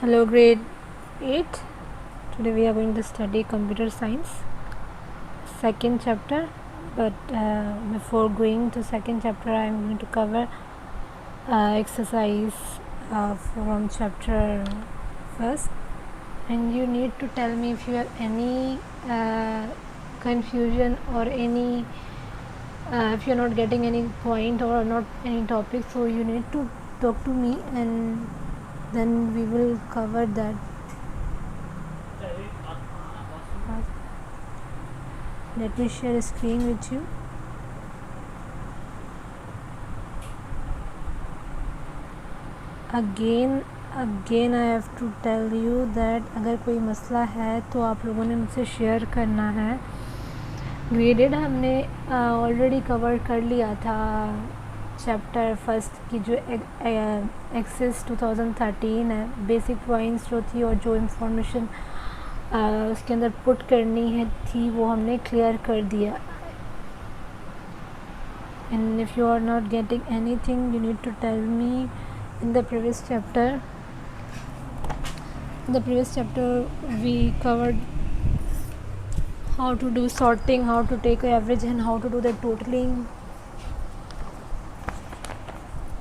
Hello, grade 8. Today we are going to study computer science, second chapter. But before going to second chapter, I am going to cover exercise from chapter first. And you need to tell me if you have any confusion or any if you're not getting any point or not any topic. So you need to talk to me, and then we will cover that. Let me share a screen with you. Again I have to tell you that अगर कोई मसला है तो आप लोगों ने मुझसे share करना है. ग्रेडेड हमने ऑलरेडी कवर कर लिया था चैप्टर फर्स्ट की जो एक्सेस 2013 है. बेसिक पॉइंट्स जो थी और जो इंफॉर्मेशन उसके अंदर पुट करनी है थी वो हमने क्लियर कर दिया. And if you are not getting anything, you need to tell me. In the previous chapter we covered how to do sorting, how to take average, and how to do the totaling,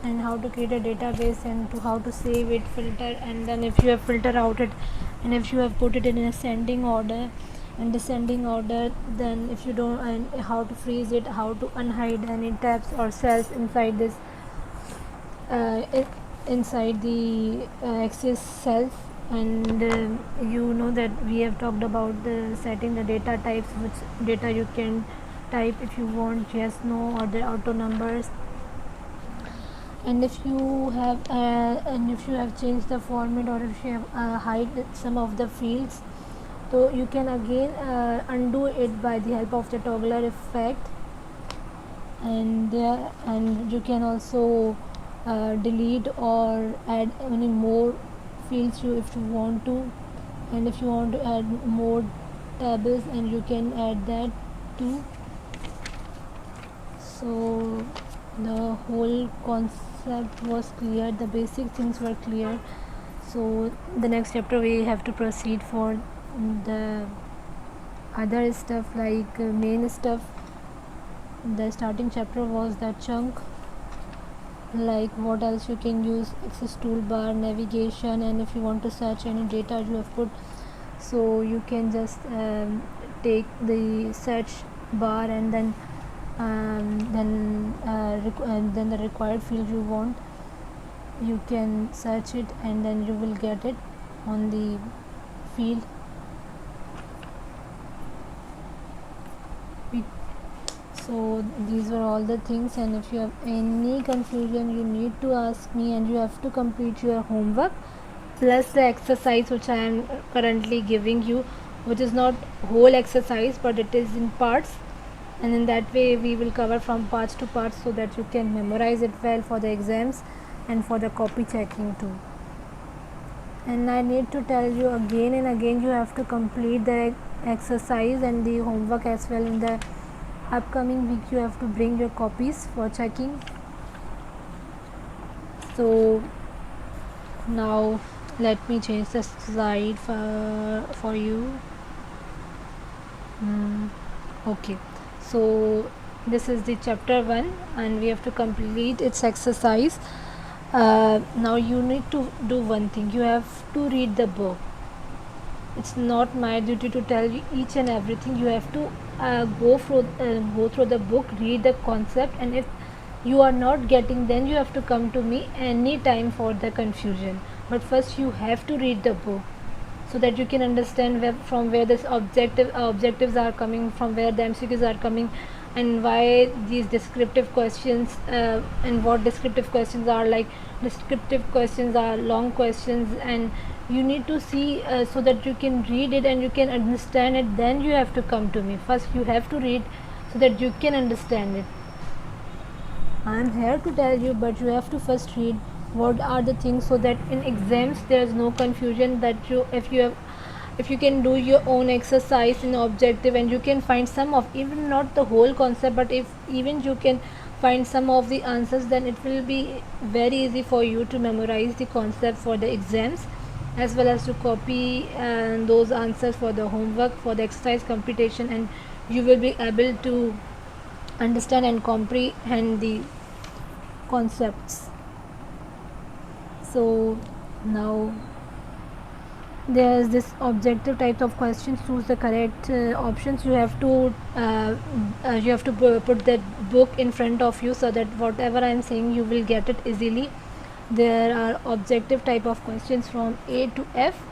and how to create a database, and to how to save it, filter, and then if you have filtered out it, and if you have put it in ascending order and descending order, then if you don't, and how to freeze it, how to unhide any tabs or cells inside this inside the axis cells. And you know that we have talked about the setting the data types, which data you can type if you want, yes, no, or the auto numbers. And if you have changed the format, or if you have hide some of the fields, so you can again undo it by the help of the toggler effect. And you can also delete or add any more fields if you want to. And if you want to add more tables, and you can add that too. So the whole concept was clear, the basic things were clear. So the next chapter we have to proceed for the other stuff, like main stuff. The starting chapter was that chunk, like what else you can use, access toolbar, navigation, and if you want to search any data you have put, so you can just take the search bar, and then the required field you want, you can search it, and then you will get it on the field. So these were all the things, and if you have any confusion you need to ask me, and you have to complete your homework plus the exercise which I am currently giving you, which is not whole exercise but it is in parts, and in that way we will cover from parts to parts so that you can memorize it well for the exams and for the copy checking too. And I need to tell you again and again, you have to complete the exercise and the homework as well. In the upcoming week you have to bring your copies for checking. So now let me change the slide for you. Okay, so this is the chapter 1 and we have to complete its exercise. Now you need to do one thing, you have to read the book. It's not my duty to tell you each and everything. You have to go through the book, read the concept, and if you are not getting, then you have to come to me any time for the confusion. But first you have to read the book so that you can understand from where this objectives are coming, from where the MCQs are coming, and why these descriptive questions and what descriptive questions are. Like descriptive questions are long questions, and you need to see so that you can read it and you can understand it. Then you have to come to me. First you have to read so that you can understand it. I am here to tell you, but you have to first read what are the things, so that in exams there is no confusion, that if you can do your own exercise in objective, and you can find some of, even not the whole concept, but if even you can find some of the answers, then it will be very easy for you to memorize the concept for the exams. as well as to copy those answers for the homework, for the exercise computation, and you will be able to understand and comprehend the concepts. So now there's this objective type of questions. Choose the correct options. You have to put that book in front of you so that whatever I'm saying you will get it easily. There are objective type of questions from A to F,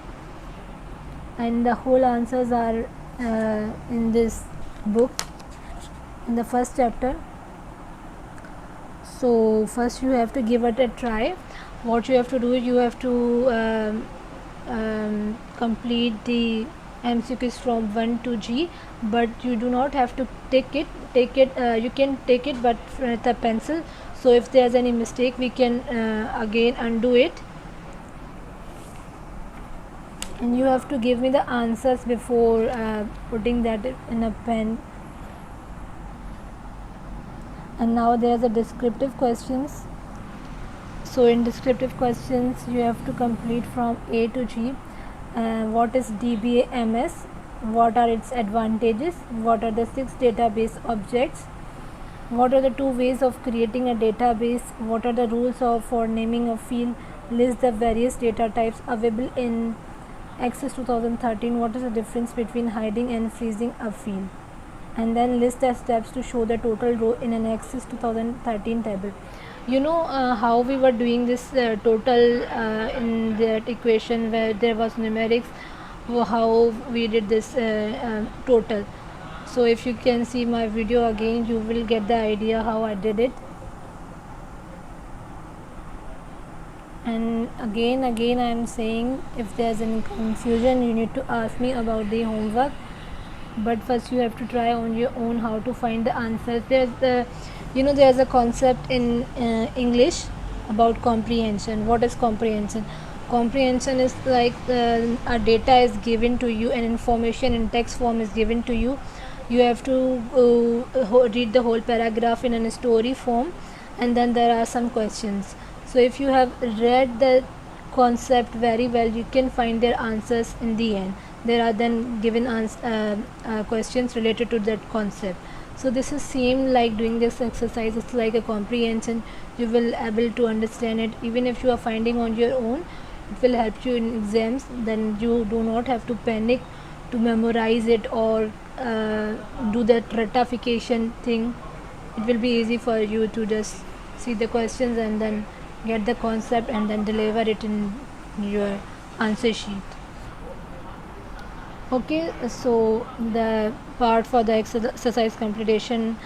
and the whole answers are in this book in the first chapter. So first you have to give it a try. What you have to do, you have to complete the MCQs from 1 to G, but you do not have to take it. You can take it, but with a pencil. So if there's any mistake, we can again undo it. And you have to give me the answers before putting that in a pen. And now there's a descriptive questions. So in descriptive questions you have to complete from A to G. What is DBA-MS? What are its advantages? What are the 6 database objects? What are the 2 ways of creating a database? What are the rules for naming a field? List the various data types available in Access 2013. What is the difference between hiding and freezing a field? And then list the steps to show the total row in an Access 2013 table. You know how we were doing this total in that equation where there was numerics, how we did this total. So if you can see my video again, you will get the idea how I did it. And again I am saying, if there's any confusion you need to ask me about the homework, but first you have to try on your own how to find the answers. There's a concept in English about comprehension. What is comprehension? Comprehension is like a data is given to you and information in text form is given to you. You have to read the whole paragraph in a story form, and then there are some questions. So if you have read the concept very well, you can find their answers in the end. There are then given questions related to that concept. So this is same like doing this exercise. It's like a comprehension. You will able to understand it. Even if you are finding on your own, it will help you in exams. Then you do not have to panic to memorize it or do that ratification thing. It will be easy for you to just see the questions and then get the concept and then deliver it in your answer sheet. Okay, so the part for the exercise completion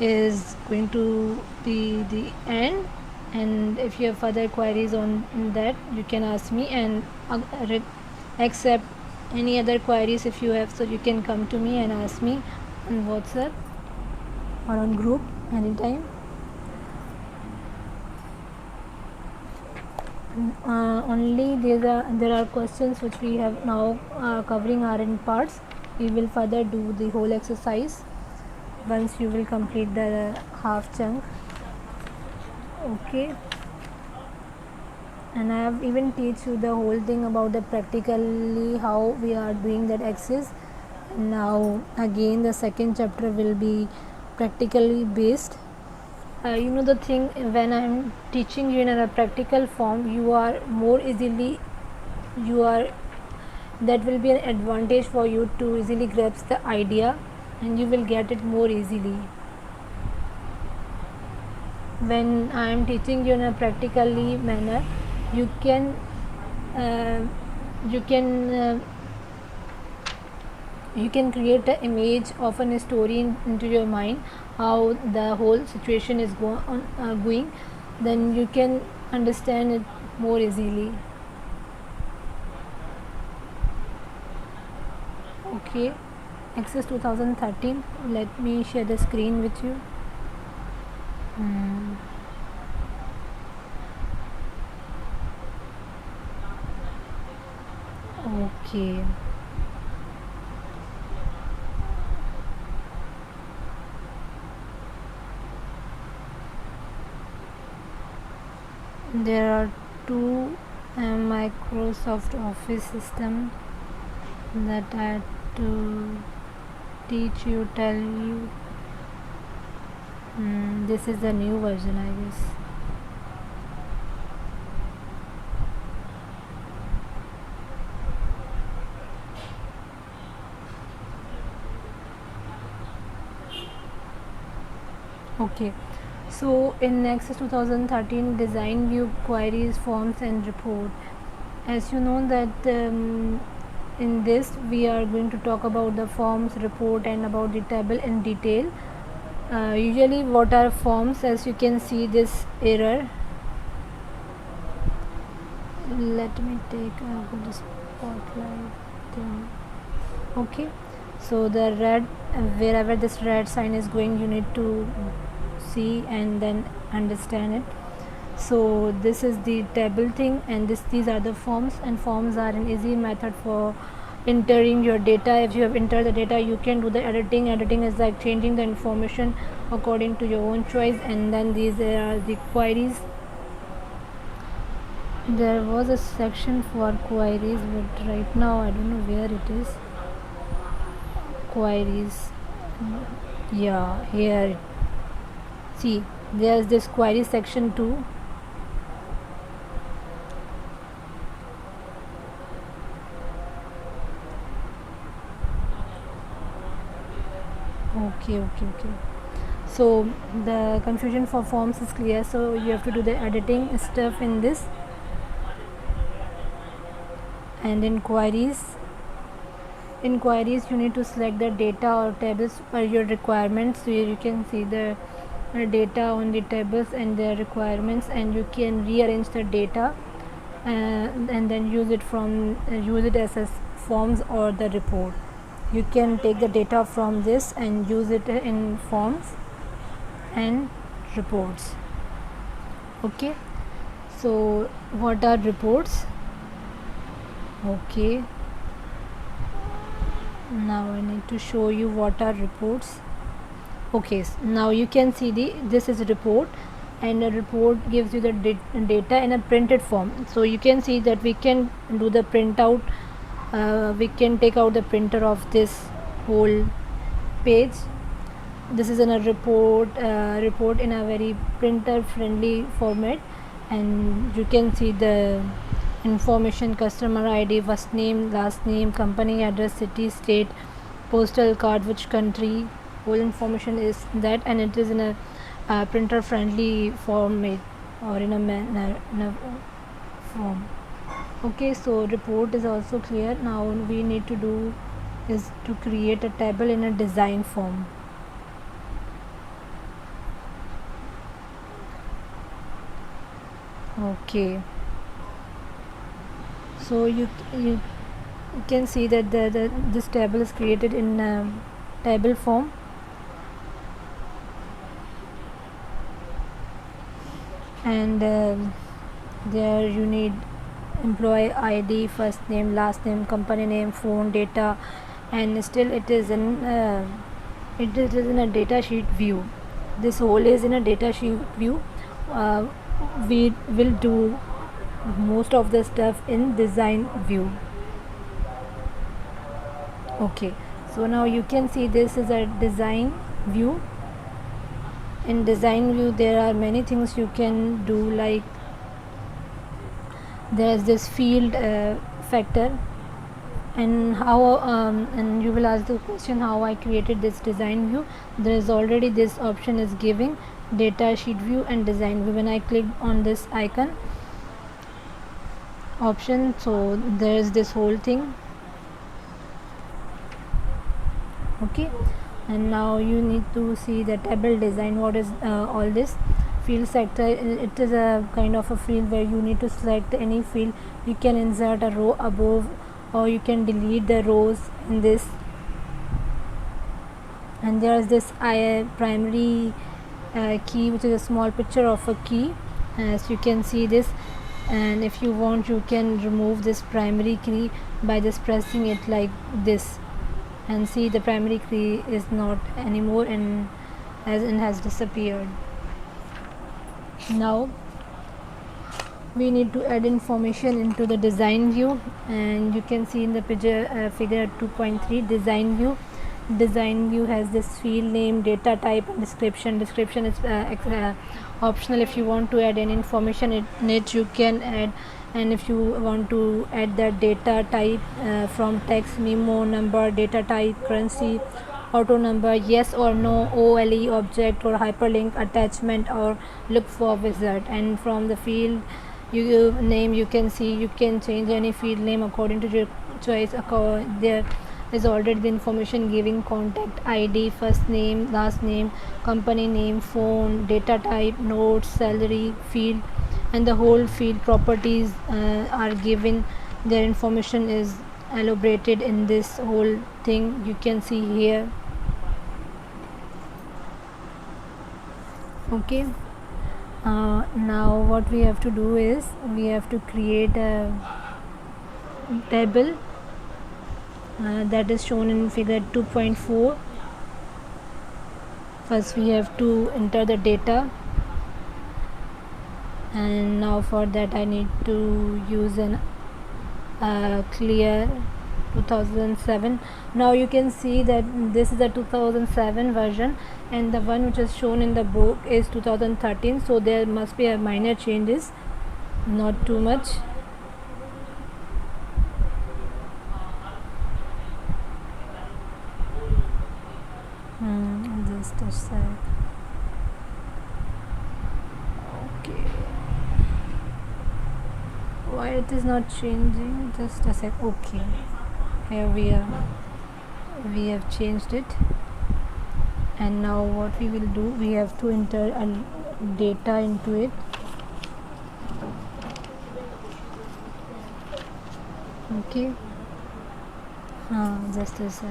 is going to be the end, and if you have further queries on that, you can ask me, and accept any other queries if you have, so you can come to me and ask me on WhatsApp or on group anytime. Only there are questions which we have now covering are in parts. We will further do the whole exercise once you will complete the half chunk. Okay, and I have even teach you the whole thing about the practically how we are doing that exercise. Now again the second chapter will be practically based. The thing, when I'm teaching you in a practical form, you are more easily, that will be an advantage for you to easily grasp the idea, and you will get it more easily. When I am teaching you in a practically manner, you can create an image of a story into your mind, how the whole situation is going, then you can understand it more easily. Okay, Access 2013. Let me share the screen with you. Okay. There are 2 Microsoft Office system that I had to teach you, tell you. This is the new version, I guess. Okay, so in Nexus 2013 design view queries, forms and report. As you know that in this we are going to talk about the forms, report and about the table in detail. Usually what are forms? As you can see this error, let me take the spotlight thing. Okay, so the red, wherever this red sign is going, you need to see and then understand it. So this is the table thing, and these are the forms, and forms are an easy method for entering your data. If you have entered the data, you can do the editing. Editing is like changing the information according to your own choice. And then these are the queries. There was a section for queries, but right now I don't know where it is. Queries, yeah, here, see, there's this query section too. Okay. So the confusion for forms is clear, so you have to do the editing stuff in this. And in queries you need to select the data or tables per your requirements. So here you can see the data on the tables and their requirements, and you can rearrange the data and then use it as forms or the report. You can take the data from this and use it in forms and reports. Okay, so what are reports? Okay, now I need to show you what are reports. Okay, now you can see this is a report, and a report gives you the data in a printed form. So you can see that we can do the printout. We can take out the printer of this whole page. This is in a report in a very printer friendly format, and you can see the information: customer ID, first name, last name, company address, city, state, postal card, which country. Whole information is that, and it is in a printer friendly format or in a form. Okay, so report is also clear. Now we need to do is to create a table in a design form. Okay, so you can see that this table is created in table form. And there you need employee ID, first name, last name, company name, phone, data, and still it is in a data sheet view. This whole is in a data sheet view. We will do most of the stuff in design view. Okay, so now you can see this is a design view. In design view there are many things you can do, like there's this field factor, and how and you will ask the question how I created this design view. There is already this option is giving data sheet view and design view. When I click on this icon option, so there is this whole thing. Okay, and now you need to see the table design. What is all this field sector? It is a kind of a field where you need to select any field. You can insert a row above, or you can delete the rows in this. And there is this primary key, which is a small picture of a key, as you can see this. And if you want, you can remove this primary key by just pressing it like this, and see the primary key is not anymore, and as it has disappeared. Now we need to add information into the design view, and you can see in the figure 2.3 design view. Design view has this field name, data type, and description. Description is optional. If you want to add any information in it, you can add. And if you want to add that data type from text, memo, number, data type, currency, auto number, yes or no, OLE, object or hyperlink, attachment, or look for wizard. And from the field name, you can see you can change any field name according to your choice. There is already the information giving contact ID, first name, last name, company name, phone, data type, notes, salary, field, and the whole field properties are given. Their information is elaborated in this whole thing you can see here. Okay, now what we have to do is we have to create a table that is shown in figure 2.4. First we have to enter the data, and now for that I need to use an clear 2007. Now you can see that this is a 2007 version, and the one which is shown in the book is 2013, so there must be a minor changes, not too much. Just a sec. Okay, why it is not changing? Just a sec. Okay, here we have changed it, and now what we will do, we have to enter a data into it. Okay, just a sec.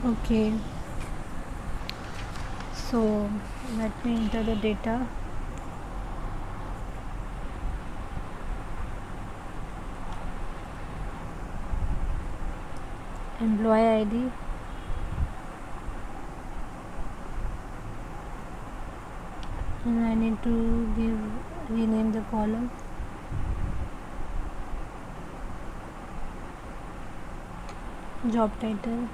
Okay, so let me enter the data. Employee ID, and I need to rename the column. Job title,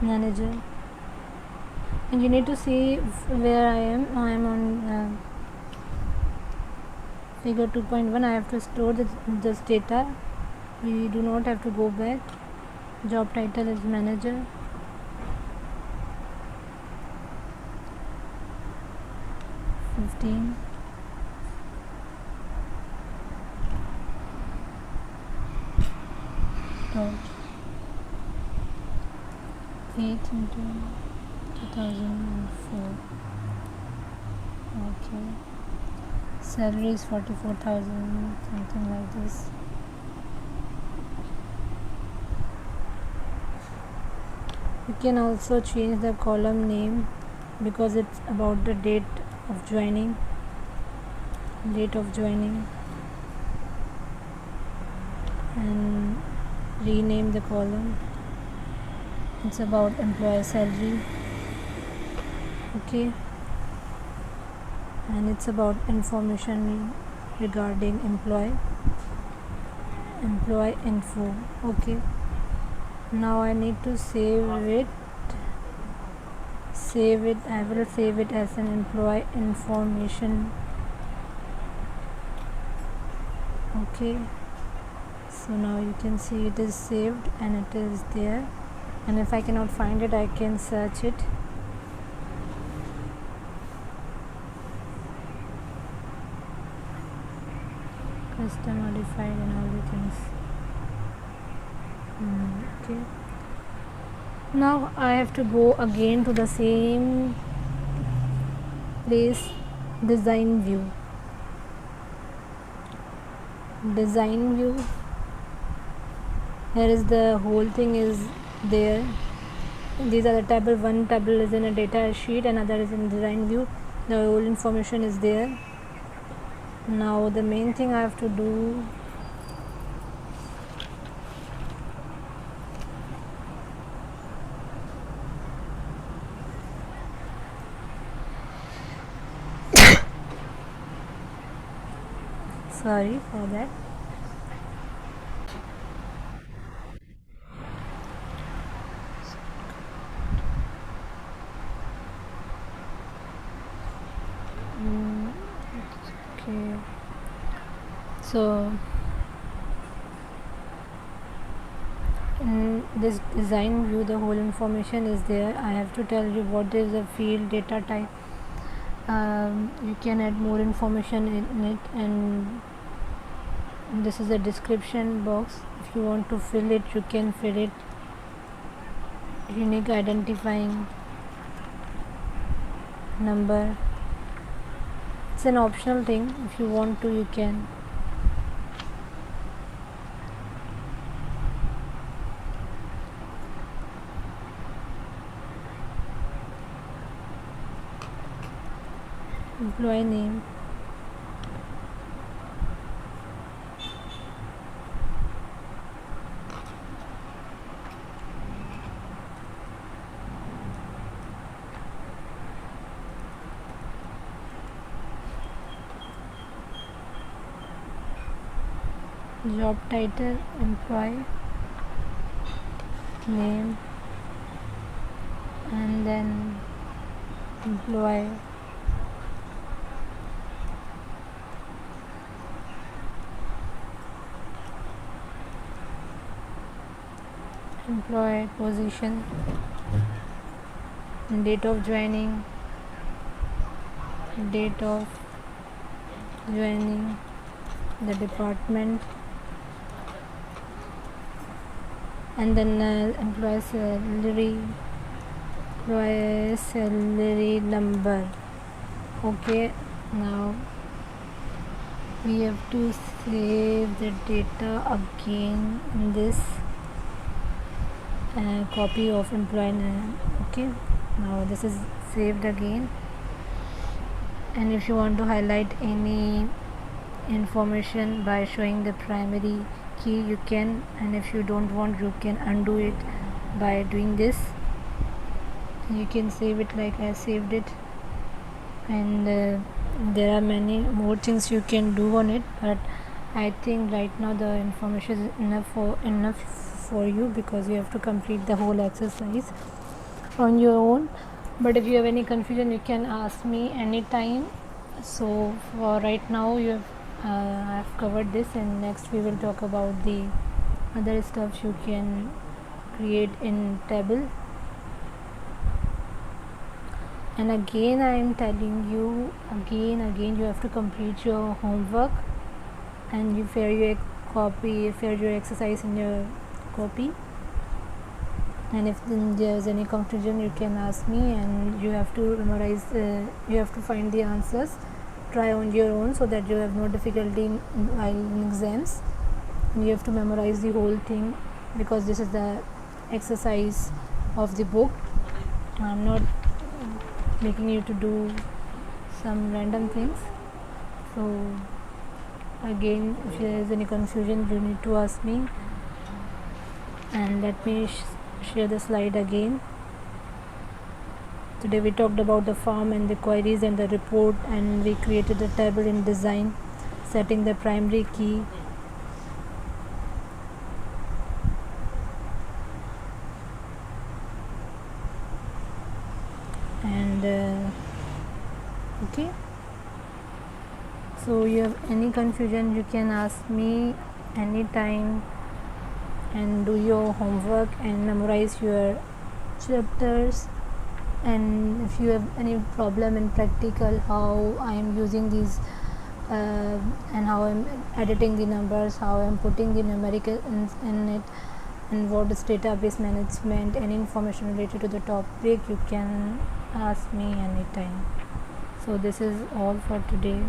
manager, and you need to see where I am on figure 2.1. I have to store this data. We do not have to go back. Job title is manager. Dot 8 into 2004. Okay, salary is 44,000, something like this. You can also change the column name because it's about the date of joining. And rename the column. It's about employee salary. Okay, and it's about information regarding employee info. Okay, now I need to save it. I will save it as an employee information. Okay, so now you can see it is saved and it is there, and if I cannot find it, I can search it. Custom modified and all the things. Okay, now I have to go again to the same place, design view. Here is the whole thing is there. These are the table. One table is in a data sheet, another is in design view. The whole information is there. Now the main thing I have to do, sorry for that. Okay, so in this design view the whole information is there. I have to tell you what is the field data type. You can add more information in it, and this is a description box. If you want to fill it, you can fill it. Unique identifying number, it's an optional thing. If you want to, you can. Employee name, job title, employee name, and then employee. Employee position, date of joining, date of joining, the department, and then employee salary number. Okay, now we have to save the data again in this copy of employee name. Okay, now this is saved again, and if you want to highlight any information by showing the primary key, you can, and if you don't want, you can undo it by doing this. You can save it like I saved it, and there are many more things you can do on it, but I think right now the information is enough for you, because you have to complete the whole exercise on your own. But if you have any confusion, you can ask me anytime. So for right now, I've covered this, and next we will talk about the other stuff you can create in table. And again I am telling you, again you have to complete your homework, and you share your exercise in your copy. And if there's any confusion, you can ask me, and you have to memorize, you have to find the answers, try on your own, so that you have no difficulty while in exams. And you have to memorize the whole thing, because this is the exercise of the book. I'm not making you to do some random things. So again, if there is any confusion, you need to ask me. And let me share the slide again. Today we talked about the form and the queries and the report, and we created a table in design, setting the primary key, and okay. So you have any confusion, you can ask me anytime, and do your homework and memorize your chapters. And if you have any problem in practical, how I am using these and how I am editing the numbers, how I am putting the numerical in it, and what is database management, any information related to the topic, you can ask me anytime. So this is all for today.